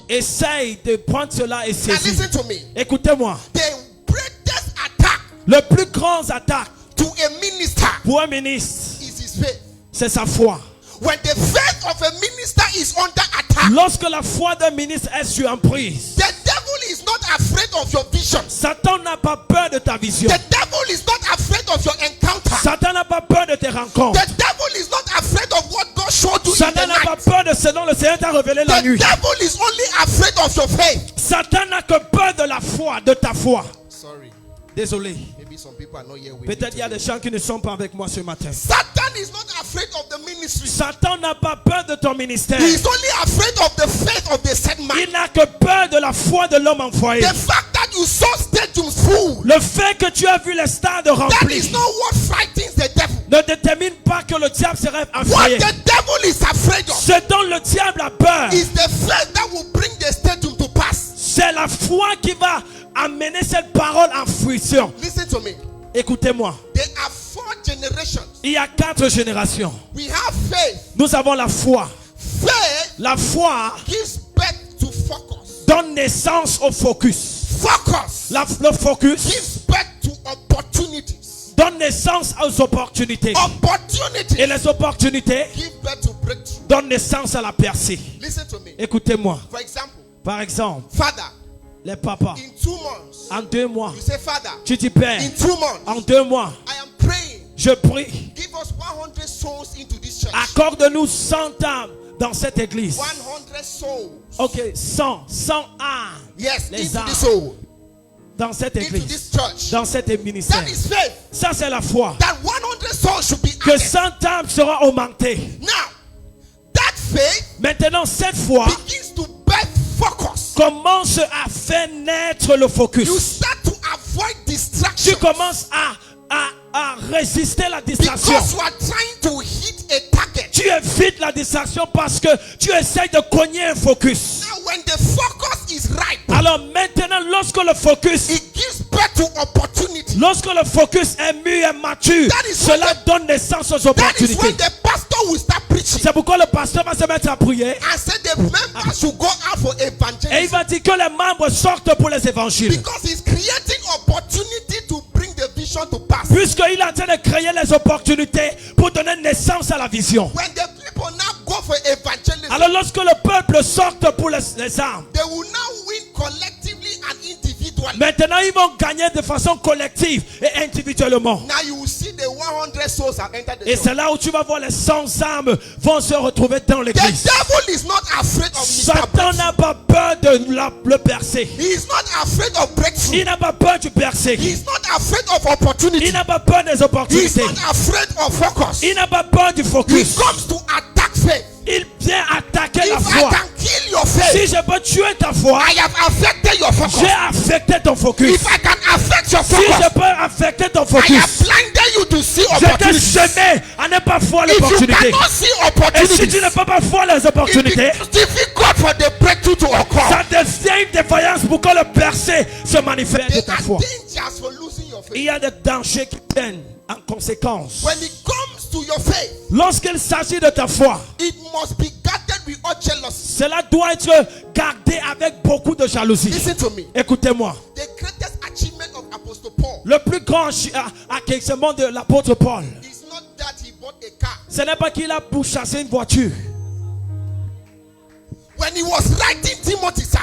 Essaye de prendre cela et Now saisir. listen to me. Écoutez-moi. The greatest attack Le plus grand attaque to a minister pour un ministre, is his faith. c'est sa foi. When the faith of a minister is under attack, Lorsque la foi d'un ministre est sur emprise, the devil is not afraid of your vision. Satan n'a pas peur de ta vision. The devil is not afraid of your encounter. Satan n'a pas peur de tes rencontres. The devil is not afraid of what God showed you in the Satan n'a pas night. peur de ce dont le Seigneur t'a révélé la The nuit. devil is only afraid of your faith. Satan n'a que peur de la foi, de ta foi. Sorry, Désolé. maybe some people are not here with Peut-être il y a me. des gens qui ne sont pas avec moi ce matin. Satan is not afraid of the ministry. Satan n'a pas peur de ton ministère. He is only afraid of the faith of the set man. Il n'a que peur de la foi de l'homme envoyé. The fact that you saw stadiums full, Le fait que tu as vu les stades that remplis is not what frightens the devil. ne détermine pas que le diable serait What effrayé. the devil is afraid of Ce dont le diable a peur, is the faith that will bring the stadium to pass. c'est la foi qui va amener cette parole en fruition. Listen to me. Écoutez-moi. There are 4 generations. Il y a 4 générations. We have faith. Nous avons la foi. Faith La foi gives birth to focus. donne naissance au focus. Focus Le focus gives birth to opportunities. donne naissance aux opportunités. Opportunities Et les opportunités give birth to breakthrough. donnent naissance à la percée. Listen to me. Écoutez-moi. For example, Par exemple, Father, les papas, in 2 months, en 2 mois, you say, Father, tu dis Père, in 2 months, en 2 mois, I am praying. je prie, Give us 100 souls into this church. accorde-nous 100 âmes dans cette église. 100 souls. Ok, 100 âmes Yes, Les into âmes. this soul. dans cette Into église, this church. dans cet ministère. That is faith. Ça, c'est la foi. That 100 souls should be Que added. 100 âmes seront augmentées. Now, that faith Maintenant, cette foi begins to birth focus. commence à faire naître le You focus. start to avoid Tu distraction commences à résister la distraction. because you are trying to hit a target. Tu évites la distraction parce que tu essaies de cogner un focus. Now, when the focus is right, Alors maintenant, lorsque le focus, it gives birth to opportunity. lorsque le focus est mûr et mature, That is cela when donne naissance aux That is opportunités. when the pastor will start preaching C'est pourquoi le pasteur va se mettre à prier and say the members should go out for et il evangelism va dire que les membres sortent pour les évangiles. because he's creating opportunity to bring the vision to pass. Puisqu'il est en train de créer les opportunités pour donner naissance à la vision. When the people now go for evangelism, Alors lorsque le peuple sort pour les armes, they will now win collectively and individually. maintenant ils vont gagner de façon collective et individuellement. Now you will see the 100 souls have entered the Et church. c'est là où tu vas voir les 100 âmes vont se retrouver dans The l'église. devil is not afraid of Mr. Satan Breakthrough. n'a pas peur de le percer. He is not afraid of breakthrough. Il n'a pas peur du percer. He is not afraid of opportunity. Il n'a pas peur des He is opportunités. not afraid of focus. Il n'a pas peur du He focus. comes to attack faith. Il vient attaquer la If I foi. can kill your faith, Si je peux tuer ta foi, I have affected your focus. j'ai affecté ton focus. If I can affect your Si focus, je peux affecter ton I focus, have blinded you to see je t'ai opportunities. semé à ne pas voir If you l'opportunité. cannot see Et si opportunities, tu ne peux pas voir les it opportunités, becomes difficult for the breakthrough to occur. ça devient une défaillance pour que le percé se manifeste de There ta are foi. dangers for losing your Il faith. y a des dangers qui viennent en conséquence. When it comes to your faith, Lorsqu'il s'agit de ta foi, it must be guarded with all jealousy. cela doit être gardé avec beaucoup de jalousie. Listen to me. Écoutez-moi. The greatest achievement of Apostle Paul Le plus grand acquisition de l'apôtre Paul, is not that he bought a car. ce n'est pas qu'il a pourchassé une voiture. When he was writing Timothy, sir,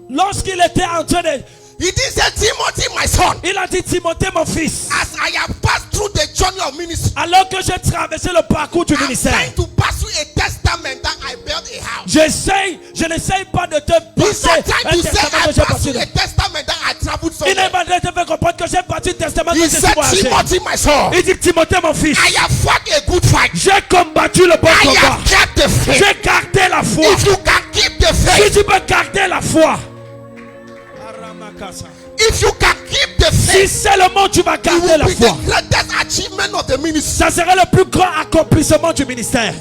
Lorsqu'il était en train de... he didn't say, Timothy, my son, Il a dit, Timothée, mon fils, as I have passed through the journey of ministry, alors que j'ai traversé le parcours du I'm ministère, trying to pass through a testament that I built a house. je n'essaye pas de te He's passer not trying un to say testament que I j'ai passed passé. through a testament that I traveled Il n'est somewhere. pas en train de te faire comprendre que j'ai parti du testament que He j'ai said, voyagé. Timothy, my son, Il dit, Timothée, mon fils, I have fought a good fight. j'ai combattu le bon I combat. have kept the faith. J'ai gardé la foi. If you can keep the Si faith, tu peux garder la foi, if you can keep the si faith, seulement tu vas it garder will la be foi, the greatest achievement of the ministry. ça sera le plus grand accomplissement du ministère.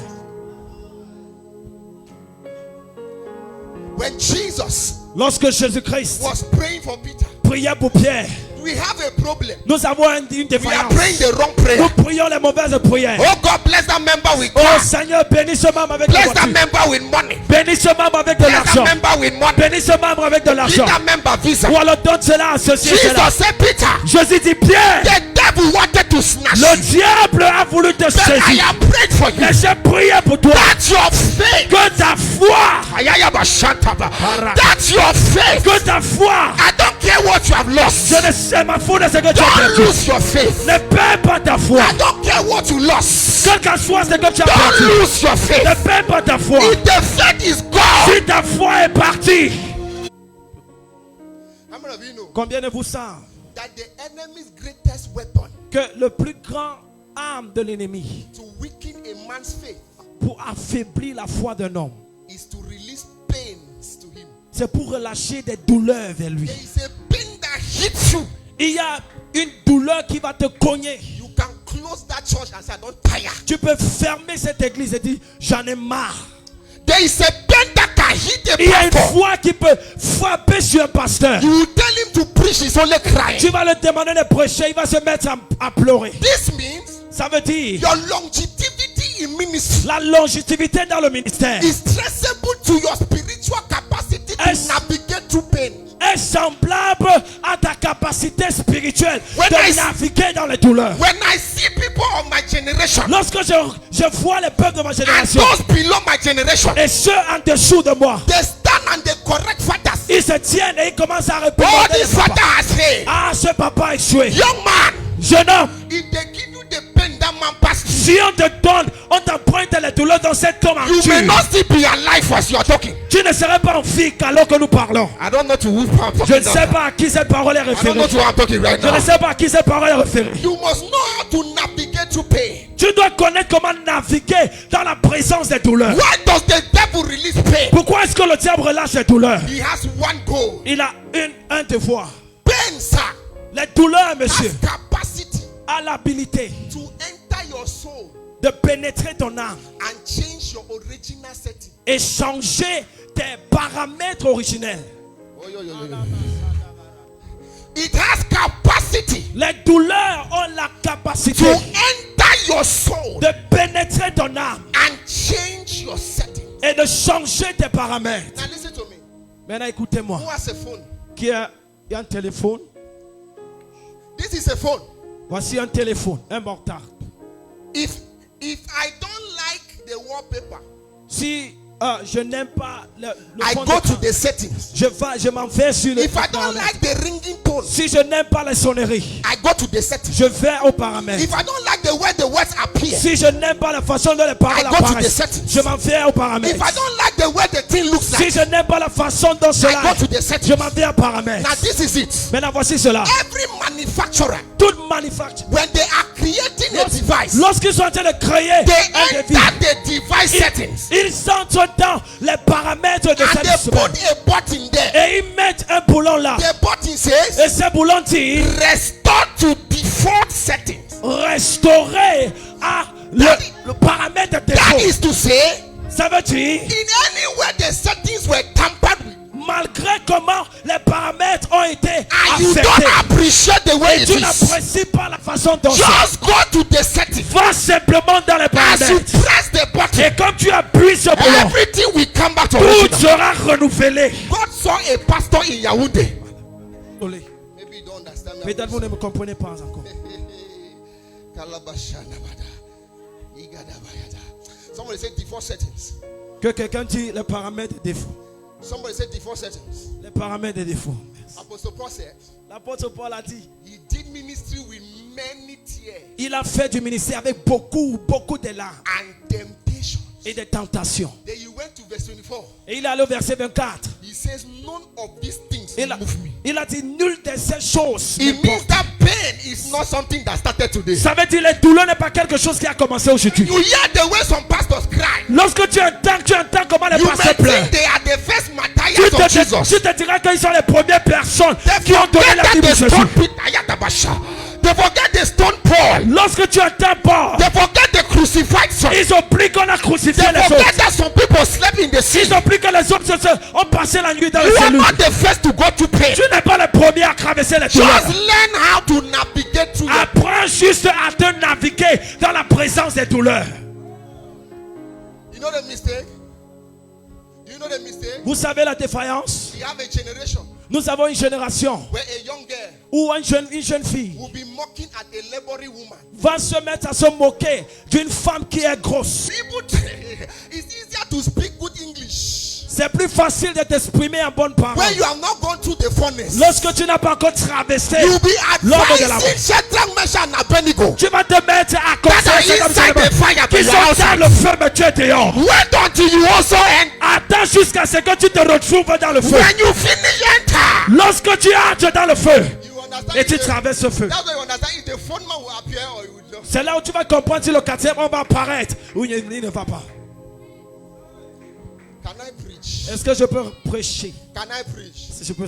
When Jesus Lorsque Jésus-Christ was praying for Peter priait pour Pierre, We have a problem. Nous avons une We are défaillance. praying the wrong prayer. Nous prions les mauvaises prières. Oh God, bless that member with Oh car. Seigneur, bénis ce membre avec la Bless that voiture. member with money. Bénis ce membre avec de Bless that l'argent. member with money. Bénis ce membre avec de Give l'argent. that member visa. Ou alors donne cela, associé cela. Jesus said, Peter, Jésus dit, Pierre, the devil wanted to snatch le you. diable a voulu te But I saisir. have prayed for you. Mais j'ai prié pour toi. That's your faith. Que ta foi, That's your faith. que ta foi, I don't care what you have lost. je ne sais ma foi de ce que tu as Don't perdu. lose your faith. Ne perds pas ta foi. I don't care what you lost. Quel que soit ce que tu as Don't perdu, lose your faith. ne perds pas ta foi. If the faith is gone. Si ta foi est partie, How many of you know combien de vous savez that the enemy's greatest weapon que le plus grand arme de l'ennemi to weaken a man's faith pour affaiblir la foi d'un homme, is to release pains to him? c'est pour relâcher des douleurs vers lui. There is a pain that hits you. Il y a une douleur qui va te cogner. You can close that church and say, I don't tire. Tu peux fermer cette église et dire, j'en ai marre. There is a pain that can hit a Il y a une pastor. foi qui peut frapper sur un pasteur. You will tell him to preach, he's only crying. Tu vas le demander de prêcher, il va se mettre à pleurer. This means Ça veut dire your longevity in ministry la longévité dans le ministère is traceable to your spiritual capacity to Yes. navigate through pain. est semblable à ta capacité spirituelle When I- de naviguer dans les douleurs. When I see people of my generation Lorsque je vois les peuples de ma and génération those below my generation, et ceux en dessous de moi, they stand and they correct fathers. ils se tiennent et ils commencent à Oh, répondre. this father has failed. Ah, ce papa a échoué. Young man, Jeune homme, if they give you the pain that man passed through, si on te donne, on t'emprunte les douleurs dans cette homme en you may tue, not still be alive as you are talking. tu ne serais pas en vie alors que nous parlons. I don't know to who I'm Je talking ne sais now. pas à qui cette parole est I don't référée. know to who I'm talking right Je ne now. sais pas à qui cette parole est référée. You must know how to navigate through pain. Tu dois connaître comment naviguer dans la présence des douleurs. Why does the devil release pain? Pourquoi est-ce que le diable relâche les douleurs? He has one goal. Il a un devoir. Pain, sir, Les douleurs, monsieur, has capacity a l'habilité to enter your soul de pénétrer ton âme and change your original setting. et changer tes paramètres originels. It has capacity Les douleurs ont la capacité to enter your soul de pénétrer ton âme and change your setting. et de changer tes paramètres. Now listen to me. Maintenant, écoutez-moi. Who has a phone? Qui a un téléphone? This is a phone. Voici un téléphone, un mortard. If I don't like the wallpaper, Si je n'aime pas le I fond go to d'écran, the settings. je m'en vais sur le If I don't paramètre. like the ringing tone, Si je n'aime pas les sonneries, I go to the settings. je vais au paramètre. If I don't like the way the words appear, Si je n'aime pas la façon dont les paroles I go to the apparaissent, settings. je m'en vais au paramètre. if I don't like the way the thing looks Si like, je n'aime pas la façon dont cela I go to est, the settings. je m'en vais au paramètre. Now this is it. Maintenant, voici cela. Every manufacturer, Toute manufacture, when they are creating a device, lorsqu'ils sont en train de créer they un device, enter the device settings ils entrent dans les paramètres de and cette they semaine. put a button there. Et ils mettent un boulon là. The button says Et ce boulon dit restore to default settings. restaurer à le paramètre de That défaut. is to say, Ça veut dire, in any way the settings were tampered with, malgré comment les paramètres ont été and you affectés, don't appreciate the way et it tu is, n'apprécies pas la façon dont c'est. just go to the settings. Va simplement dans les As you paramètres. press the button, Et comme tu appuies ce boulon, everything will come back to tout original. sera renouvelé. God saw a pastor in Yaoundé. Désolé. Maybe you don't understand me. Peut-être vous ne me comprenez pas encore. Somebody said default settings. Que quelqu'un dit les paramètres de défaut. Somebody said default settings. Les paramètres de défaut. Apostle Paul said L'apôtre Paul a dit, he did ministry with many tears il a fait du ministère avec beaucoup de larmes and temptations. et de tentations. Then you went to verse 24. Et il est allé au verset 24. He says, none of these things Il move me. a dit, nul de ces choses. It means that pain is not something that started today. Ça veut dire les douleurs n'est pas quelque chose qui a commencé aujourd'hui. You hear the way some pastors cry. Lorsque tu entends comment les You may pasteurs pleurent, think they are the first tu martyrs of Jesus. te diras qu'ils sont les premières personnes They qui ont donné forget la that vie they pour Jésus. stoned Peter. Ayadabasha. They forget they stoned Paul. Lorsque tu entends Paul, They forget they crucified some. Ils ont pris qu'on a crucifié They les forget autres. that some people slept in the sea. Ils ont pris que les autres ont passé la nuit dans les You are cellules. not the first to go through pain. Tu n'es pas le premier à traverser les douleurs. Just learn how to navigate through them. Apprends juste à te naviguer dans la présence des douleurs. You know the mistake? Do you know the mistake? Vous savez la défaillance? We have a generation Nous avons une génération where a young girl où une jeune fille will be mocking at a laboring woman. va se mettre à se moquer d'une femme qui est grosse. People, it's easier to speak good English C'est plus facile de t'exprimer en bonne parole. when you have not gone through the furnace. Lorsque tu n'as pas encore traversé, You'll be l'ombre de la advising Shadrach, Meshach, and Abednego. tu vas te mettre à That are conseiller inside the fire, but qui you sont are dans outside. le feu, mais tu es dehors. Wait until you also end. Attends jusqu'à ce que tu te retrouves dans le feu. When you finish, enter. Lorsque tu entres dans le feu You understand? et tu traverses ce feu, That's why you understand if the phone man will appear or he will just. c'est là où tu vas comprendre si le quatrième homme va apparaître ou il ne va pas. Can I preach? Est-ce que je peux prêcher? Can I preach? Si je peux.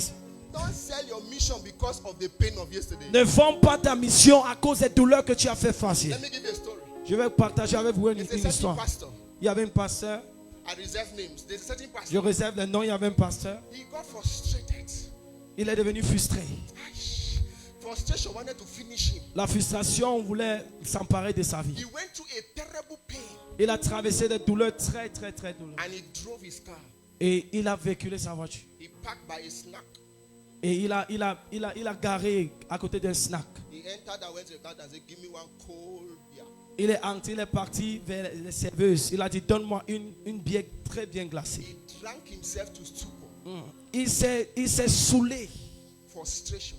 Don't sell your mission because of the pain of yesterday. Ne vends pas ta mission à cause des douleurs que tu as fait face. Let me give you a story. Je vais partager avec vous une There's a certain histoire. pastor. Il y avait un pasteur. I reserve names. There's a certain Je pastor. réserve le nom. Il y avait un pasteur. He got frustrated. Il est devenu frustré. Aish. Frustration wanted to finish him. La frustration voulait s'emparer de sa vie. He went through a terrible pain Il a traversé des douleurs très douloureuses. and he drove his car. Et il a véhiculé sa voiture. He parked by a snack. Et il a garé à côté d'un snack. He entered and went to the counter and said, "Give me one cold beer." Il est entré, il est parti vers les serveuses. Il a dit, donne-moi une bière très bien glacée. He drank himself to stupor. Il s'est saoulé. Frustration.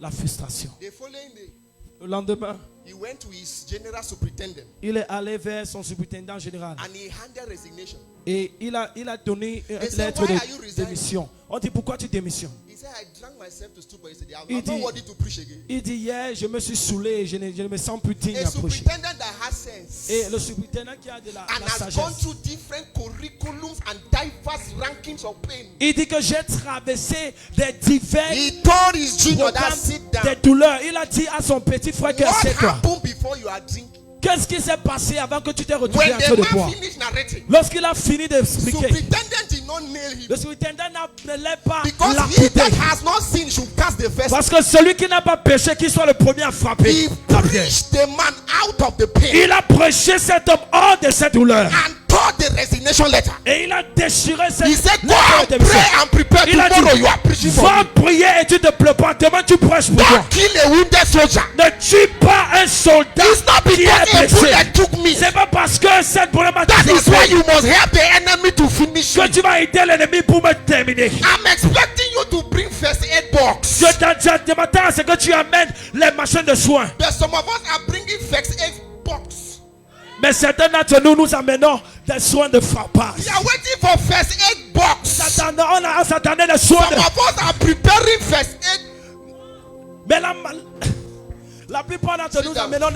La frustration. The following day, Le lendemain, he went to his general superintendent il est allé vers son superintendant général. and he handed resignation. Et il a donné une They said, lettre "Why are you de resigning?" démission. On dit, pourquoi tu démissionnes? He said, "I drank myself to stupor yesterday. I'm He not did. worthy to preach again." Il dit, hier, je me suis saoulé, je ne me sens plus digne A à prêcher. superintendent that has sense Et le superintendant qui a de la and has gone sagesse, through different curriculums and diverse rankings of pain. il dit que j'ai traversé des divers He told his junior that programmes sit des down. douleurs. Il a dit à son petit frère que What c'est toi. happened before you are drinking? Qu'est-ce qui s'est passé avant que tu t'es retrouvé When en the train de man boire? finished narrating, Lorsqu'il a fini d'expliquer, superintendent did not nail him le superintendant ne l'a pas because he lapidé. that has not seen should cast the first. Parce que celui qui n'a pas péché, qu'il soit le premier à frapper He la pierre. preached the man out of the pain Il a prêché cet homme hors de cette douleur. and taught the resignation letter. Et il a déchiré cette He said, "Go lettre de and démission. pray and prepare. Il a Tomorrow you are dit, preaching for va me. prier et tu te prépares. Demain tu prêches pour toi. Don't kill a wounded soldier. Ne tue pas un soldat It's not qui est because a blessé. bullet took me. C'est pas parce que cette boulette m'a That is why frappé you must help the enemy to finish que it. tu vas aider l'ennemi pour me terminer. I'm expecting you to bring first aid box. Je m'attends à ce que tu amènes les machines de soins. But some of us are bringing first aid box. Mais certains d'entre nous, nous amenons des soins de frappage. We are waiting for first aid box. On s'attendait des soins Some de... of us are preparing first aid. Mais la plupart d'entre Sit nous down. amenons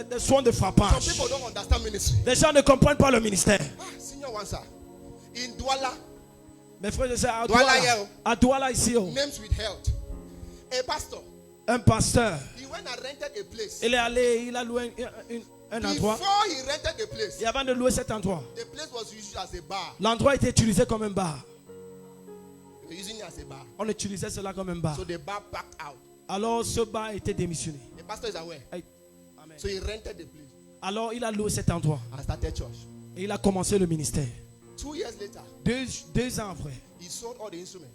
des soins de Some frappage. people don't understand ministry. Les gens ne comprennent pas le ministère. Senior one, sir. In Douala, Mes frères et sœurs, à Douala, Douala ici, names with health. A pastor, un pasteur, he went and rented a place. il est allé, il a loué un endroit. Before he rented the place, Et avant de louer cet endroit, the place was used as a bar. l'endroit était utilisé comme un bar. They were using it as a bar. On utilisait cela comme un bar. So the bar backed out. Alors ce bar a été démissionné. The pastor is aware. Amen. So he rented the place Alors il a loué cet endroit and started church. et il a commencé le ministère. 2 years later, Deux ans après, he sold all the instruments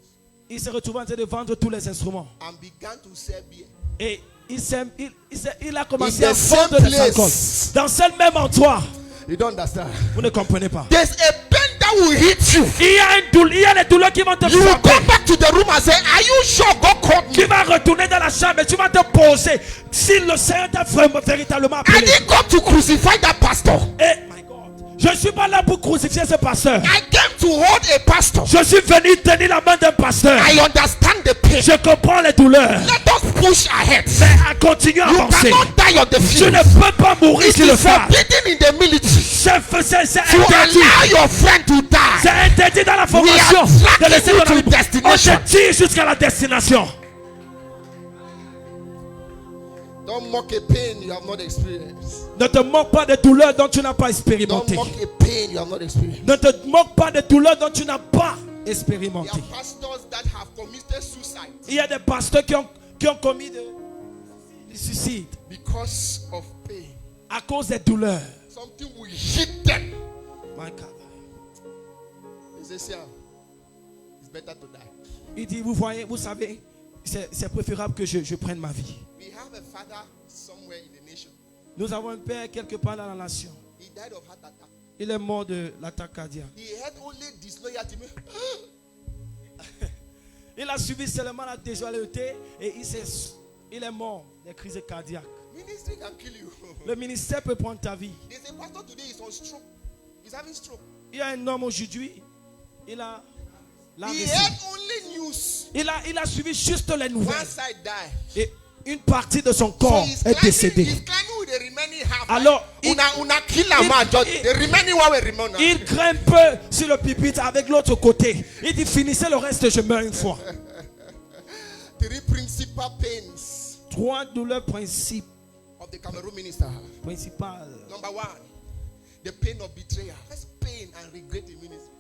il s'est retrouvé en train de vendre tous les instruments. and began to sell beer. Et il a commencé In à the same vendre des place. alcools. Dans ce même endroit, You don't understand. vous ne comprenez pas. There's a pain that will hit you. Il y a les douleurs qui vont te You will frapper. go back to the room and say, "Are you sure God called Tu me?" vas retourner dans la chambre et tu vas te poser si le Seigneur t'a vraiment véritablement I appelé. didn't come to crucify that pastor. Et my God, je ne suis pas là pour crucifier ce pasteur. I came to hold a pastor. Je suis venu tenir la main d'un pasteur. I understand the pain. Je comprends les douleurs. Let us push ahead. Mais à continuer à You avancer. cannot die on the Tu field. ne peux pas mourir It sur le is phare. forbidden in the military C'est to interdit. allow your friend to C'est die. interdit dans la We formation are de tracking laisser you ton to ami. On destination. te tire jusqu'à la destination. Don't Don't mock a pain you have not experienced. Ne te moque pas des douleurs dont tu n'as pas Don't expérimenté. mock a pain you have not experienced. Ne te moque pas des douleurs dont tu n'as pas There expérimenté. are pastors that have committed suicide Il y a des pasteurs qui ont commis du suicide because of pain. à cause des douleurs. Something will hit them. My God. He says, yeah, it's better to die. Il dit, vous voyez, vous savez, c'est préférable que je prenne ma vie. We have a father somewhere in the nation. Nous avons un père quelque part dans la nation. He died of heart attack. Il est mort de l'attaque cardiaque. He had only disloyalty. Il a subi seulement la déloyauté et il est mort des crises cardiaques. Ministry can kill you. Le ministère peut prendre ta vie. There's a pastor today is on stroke. He's having stroke. Il y a un homme aujourd'hui, il a He had only news. Il a suivi juste les One nouvelles. side died. Et une partie de son corps est décédée. He's climbing with the remaining half. Alors, una kill him, man. Just the remaining one will remain. Il grimpe sur le pupitre avec l'autre côté. Il dit, finissez le reste, je meurs une fois. Three principal pains 3 douleurs principales. of the Cameroon minister. Number one, the pain of betrayal. First pain and regret in ministry.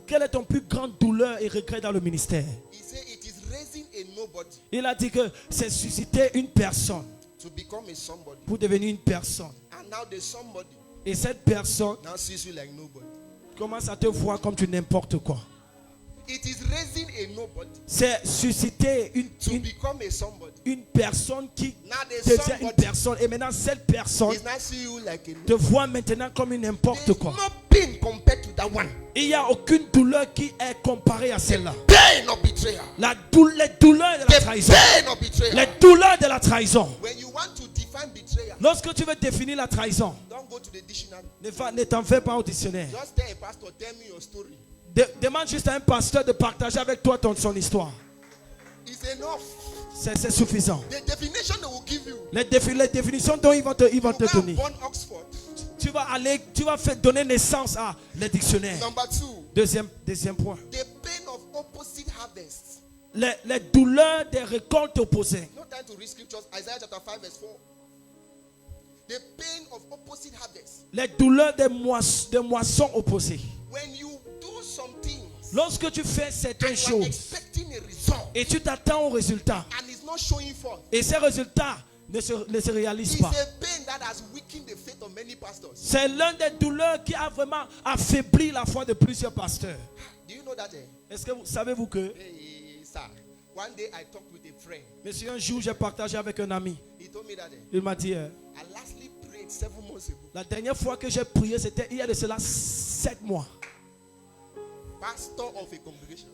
Quelle est ton plus grande douleur et regret dans le ministère? He said it is raising a nobody Il a dit que c'est susciter une personne to become a somebody. pour devenir une personne. And now the somebody Et cette personne now sees you like nobody. commence à te voir comme tu n'importe quoi. It is raising a nobody C'est susciter to become a somebody. une personne qui Now the devient une somebody personne. Et maintenant, cette personne is not see you like a te voit maintenant comme une n'importe There's quoi. no pain compared to that one. Il n'y a aucune douleur qui est comparée à celle-là. Pain of betrayal. Les douleurs de la The trahison. pain of betrayal. Les douleurs de la trahison. When you want to define betrayal, Lorsque tu veux définir la trahison, don't go to the dictionary. ne t'en fais pas au dictionnaire. Just tell a pastor, tell me your story. Demande juste à un pasteur de partager avec toi son histoire. It's enough. C'est suffisant. The definition they will give you. Les définitions dont ils vont te donner. Born Oxford. Tu vas faire donner naissance à les dictionnaires. Number two, Deuxième point. the pain of opposite harvest. Les douleurs des récoltes opposées. No time to read scriptures. Isaiah chapter 5 verse 4. The pain of opposite harvest. Les douleurs des moissons opposées. When you do some things Lorsque tu fais certaines and you are choses expecting a result et tu t'attends au résultat and it's not showing forth, et ces résultats ne se réalisent it's pas. a pain that has weakened the faith of many pastors. C'est l'un des douleurs qui a vraiment affaibli la foi de plusieurs pasteurs. Do you know that? Est-ce que savez-vous que, Hey, sir. One day I talked with a friend. monsieur, un jour j'ai partagé avec un ami. He told me that Il m'a dit, I lastly prayed 7 months ago. la dernière fois que j'ai prié, c'était il y a de cela 7 mois. Pastor of a congregation.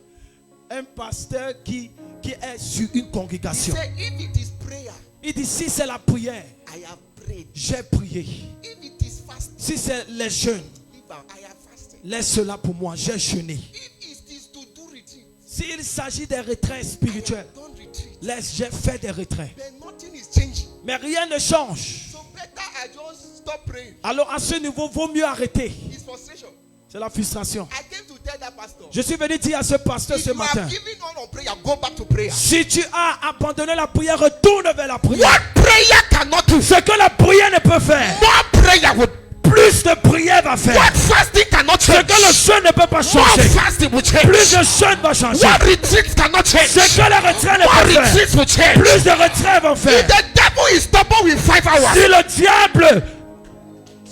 Un pasteur qui est sur une He congrégation. said, if it is prayer, Il dit, si c'est la prière, I have prayed. j'ai prié. If it is fasting, Si c'est les jeûnes, I have fasted. laisse cela pour moi, j'ai jeûné. If it is to do retreat, S'il s'agit des retraits spirituels, don't retreat. j'ai fait des retraits. Then nothing is changing. Mais rien ne change. So better I just stop praying. Alors à ce niveau, vaut mieux arrêter. It's frustration. C'est la frustration. I came to tell that pastor. Je suis venu dire à ce pasteur If ce you matin, have given all on prayer, go back to prayer. si tu as abandonné la prière, retourne vers la prière. What prayer cannot do, Ce que la prière ne peut faire, more prayer would. plus de prière va faire. What fasting cannot Ce change, que le jeûne ne peut pas more changer, fasting will change. plus de jeûne va changer. What retreat cannot change, Ce que le retrait ne more peut faire, retreats will change. plus de retraits vont If faire. the devil is stubborn with 5 hours,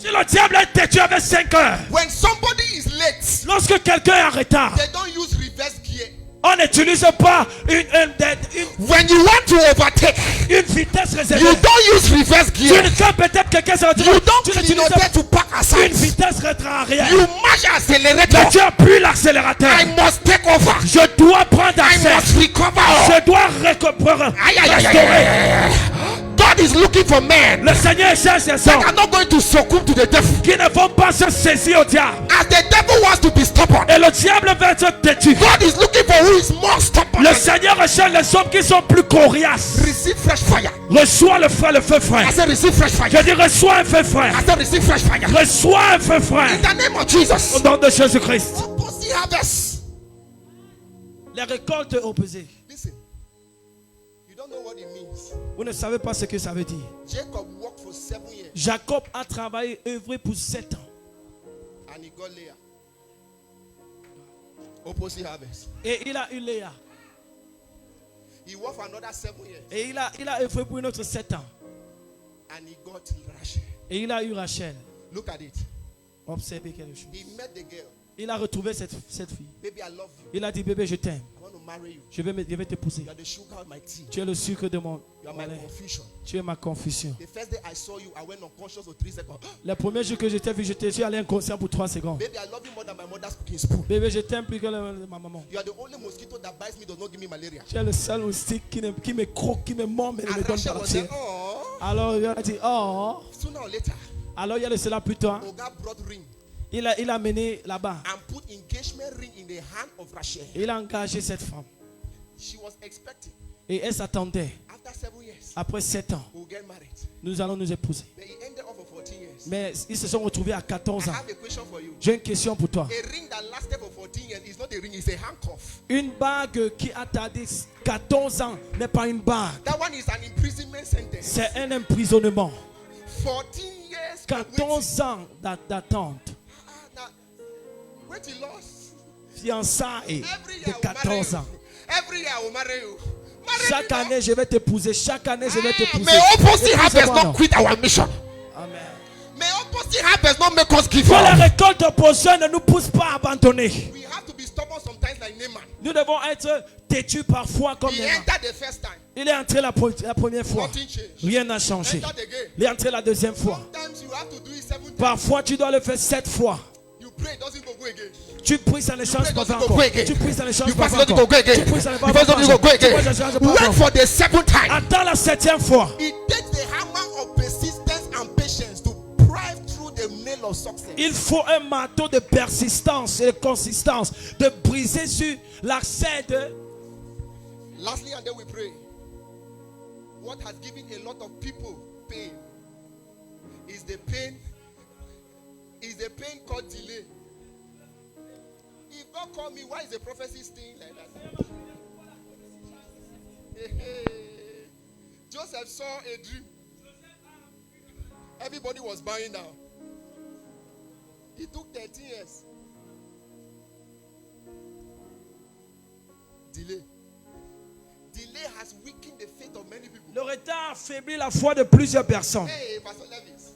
Si le diable est têtu avec 5 heures, when somebody is late, lorsque quelqu'un est en retard, they don't use reverse gear. on n'utilise pas When you want to overtake, une vitesse réservée. you don't use reverse Tu gear. ne quand peut-être quelqu'un se retrouve, You don't tu n'utilises clignoter to park pas aside. une vitesse arrière. You march Mais accelerator. tu appuies l'accélérateur. I must take over. Je dois prendre I accès. must recover. Je dois récupérer. Aïe, aïe, aïe, aïe, Restaurer. aïe. God is looking for men Le Seigneur cherche des that hommes are not going to succumb to the devil. qui ne vont pas se saisir au diable. As the devil wants to be stubborn, Et le diable va être têtu. God is looking for who is more stubborn. Le Seigneur recherche les hommes qui sont plus coriaces. Receive fresh fire. Reçois le feu frère. I said receive fresh Je fire. dis reçois un feu frère. I said receive fresh fire. Reçois un feu In frère. the name of Jesus. Au nom de Jésus-Christ. Opposite harvest. Les récoltes opposées. Listen. You don't know what it means. Vous ne savez pas ce que ça veut dire. Jacob worked for 7 years. Jacob a travaillé, œuvré pour 7 ans. And he got Leah. Opposite harvest. Et il a eu Léa. He worked for another 7 years. Et il a œuvré pour une autre 7 ans. And he got Rachel. Et il a eu Rachel. Look at it. Observez quelque chose. He met the girl. Il a retrouvé cette fille. Baby, I love you. Il a dit, bébé, je t'aime. I want to marry you. Je vais t'épouser. You are the sugar of my tea. Tu es le sucre de mon You are my lait. confusion. Tu es ma confusion. The first day I saw you, I went unconscious for 3 seconds. Le premier jour que je t'ai vu, je suis allé inconscient pour 3 secondes. Baby, I love you more than my mother's cooking spoon. Bébé, je t'aime plus que ma maman. You are the only mosquito that bites me, does not give me malaria. Tu es le seul moustique qui me croque, qui me mord, mais ne me And donne Rachel pas la was saying, chair. oh. Alors il a dit, oh. Sooner or later, Alors il y a de cela plus tard. Oga brought ring Il a mené là-bas. and put engagement ring in the hand of Rachel. Il a engagé cette femme. She was expecting. Et elle s'attendait. After 7 years, Après 7 ans, we'll get married. nous allons nous épouser. But he ended up for 14 years. Mais ils se sont retrouvés à 14 I ans. have a question for you. J'ai une question pour toi. A ring that lasted for 14 years is not a ring, it's a handcuff. Une bague qui a tardé 14 ans n'est pas une bague. That one is an imprisonment sentence. C'est un emprisonnement. 14 years. 14 ans d'attente. Now, wait till lost. Fiançailles Every de year I will marry 14 ans. you. Every year I will marry you. Marry Chaque me now. année, je vais t'épouser. Chaque année, je vais t'épouser. May opposite harvest Épousez-moi, non. not quit our mission. Amen. May opposite harvest not make us give Que la up. récolte opposée ne nous pousse pas à abandonner. We have to be stubborn sometimes like Naaman. Nous devons être têtus parfois comme He Naaman. entered the first time. Il est entré la première fois. Nothing changed. Rien n'a changé. Entered again. Il est entré la deuxième fois. Sometimes you have to do it 7 times. Parfois, tu dois le faire 7 fois. You pray, it doesn't go again. Tu pries, ça ne change pas Pray, encore. doesn't go again. Tu pries, ça ne change You pas fast, it doesn't encore. go again. Tu pries, ça ne You va fast, pas it doesn't go Tu pries, again. ça ne change pas Wait encore. for the 7th time. Attends la 7e fois. It takes the hammer of persistence and patience to prive through the nail of success. Il faut un marteau de persistance et de consistance, de briser sur l'accès de... Lastly, and then we pray. What has given a lot of people pain is the pain called delay. If God called me, why is the prophecy staying like that? Joseph saw a dream. Everybody was bowing down. It took 13 years. Delay. Delay has weakened the faith of many people. Le retard affaiblit la foi de plusieurs personnes. Hey, Pastor Levis.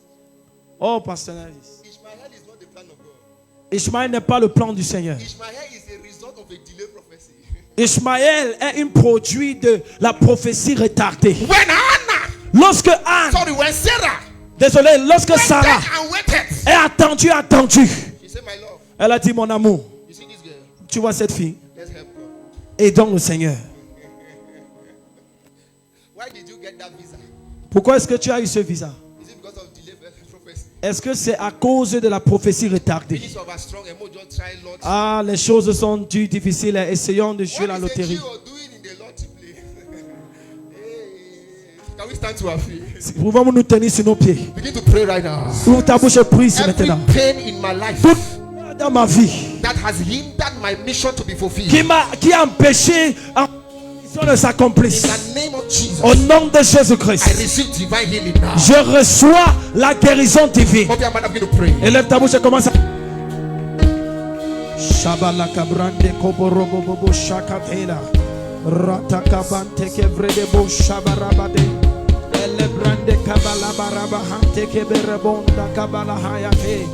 Oh, Pasteur Levis. Ishmael is not the plan of God. Ishmaël n'est pas le plan du Seigneur. Ishmael is a result of a delayed prophecy. Ishmaël est un produit de la prophétie retardée. When Hannah, when Sarah, désolé, lorsque Sarah and waited, est attendue, she said, my love, elle a dit, mon amour, you see this girl? tu vois cette fille, Let's help God. aidons le Seigneur. Why did you get that visa? Pourquoi est-ce que tu as eu ce visa? Is it because of delayed prophecy? Est-ce que c'est à cause de la prophétie retardée? Things of a strong emo, just try Lord. Ah, les choses sont dues, difficiles. Essayons de jouer la What is a loterie. Jew doing in the Lord to play? Hey, can we stand to our feet? Pouvons-nous nous tenir sur nos pieds? Begin to pray right now. Ouvre ta bouche et prie Every maintenant. pain in my life Tout dans ma vie that has hindered my mission to be fulfilled. qui a empêché la mission de s'accomplisse. In the name of Jesus, Au nom de I Jésus-Christ, receive divine healing now. je reçois la guérison divine. Hope your man begin to pray. Élève ta bouche et commence à... Shabala kabrande koborobo bobo shakavela ratakabante kevrede bo shabarabade elebrande kabala baraba hante keberebonda kabala hayake